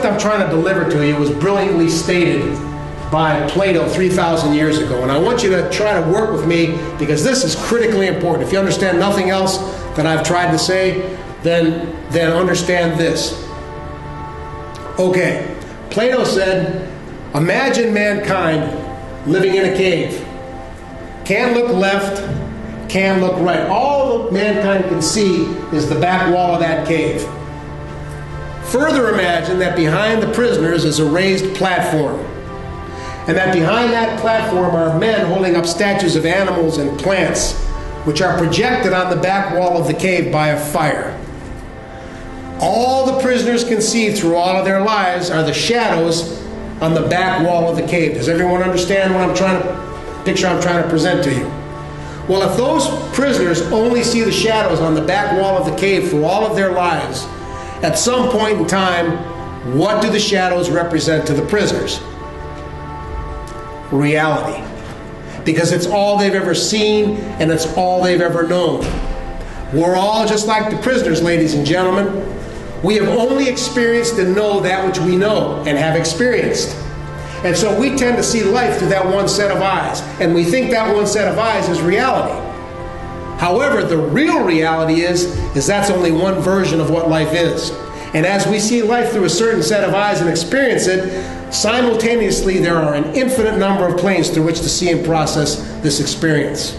I'm trying to deliver to you was brilliantly stated by Plato 3,000 years ago. And I want you to try to work with me because this is critically important. If you understand nothing else that I've tried to say, then understand this. Okay, Plato said, imagine mankind living in a cave. Can't look left, can't look right. All that mankind can see is the back wall of that cave. Further imagine that behind the prisoners is a raised platform. And that behind that platform are men holding up statues of animals and plants, which are projected on the back wall of the cave by a fire. All the prisoners can see through all of their lives are the shadows on the back wall of the cave. Does everyone understand what I'm trying to present to you? Well, if those prisoners only see the shadows on the back wall of the cave through all of their lives, at some point in time, what do the shadows represent to the prisoners? Reality. Because it's all they've ever seen and it's all they've ever known. We're all just like the prisoners, ladies and gentlemen. We have only experienced and know that which we know and have experienced. And so we tend to see life through that one set of eyes. And we think that one set of eyes is reality. However, the real reality is that's only one version of what life is. And as we see life through a certain set of eyes and experience it, simultaneously there are an infinite number of planes through which to see and process this experience.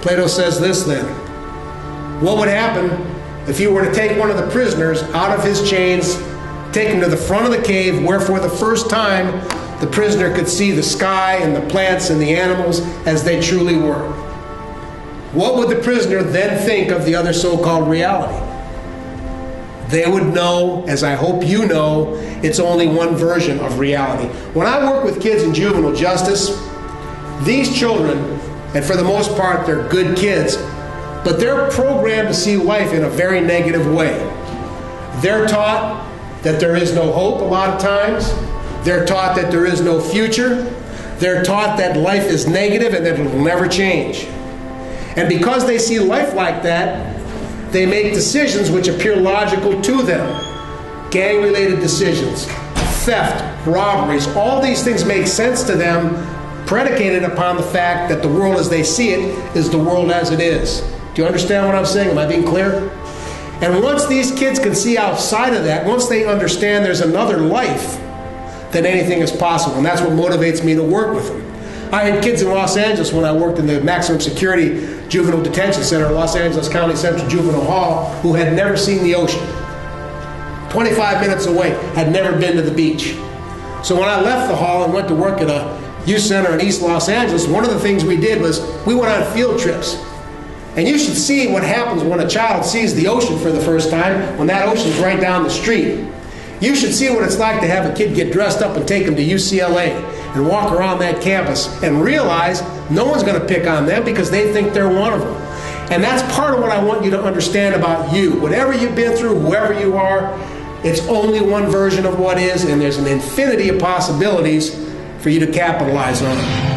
Plato says this then. What would happen if you were to take one of the prisoners out of his chains, take him to the front of the cave, where for the first time the prisoner could see the sky and the plants and the animals as they truly were? What would the prisoner then think of the other so-called reality? They would know, as I hope you know, it's only one version of reality. When I work with kids in juvenile justice, these children, and for the most part they're good kids, but they're programmed to see life in a very negative way. They're taught that there is no hope a lot of times. They're taught that there is no future. They're taught that life is negative and that it will never change. And because they see life like that, they make decisions which appear logical to them. Gang-related decisions, theft, robberies, all these things make sense to them, predicated upon the fact that the world as they see it is the world as it is. Do you understand what I'm saying? Am I being clear? And once these kids can see outside of that, once they understand there's another life, then anything is possible. And that's what motivates me to work with them. I had kids in Los Angeles when I worked in the maximum security juvenile detention center, Los Angeles County Central Juvenile Hall, who had never seen the ocean. 25 minutes away, had never been to the beach. So when I left the hall and went to work at a youth center in East Los Angeles, one of the things we did was we went on field trips. And you should see what happens when a child sees the ocean for the first time, when that ocean's right down the street. You should see what it's like to have a kid get dressed up and take him to UCLA and walk around that campus and realize no one's going to pick on them because they think they're one of them. And that's part of what I want you to understand about you. Whatever you've been through, whoever you are, it's only one version of what is, and there's an infinity of possibilities for you to capitalize on.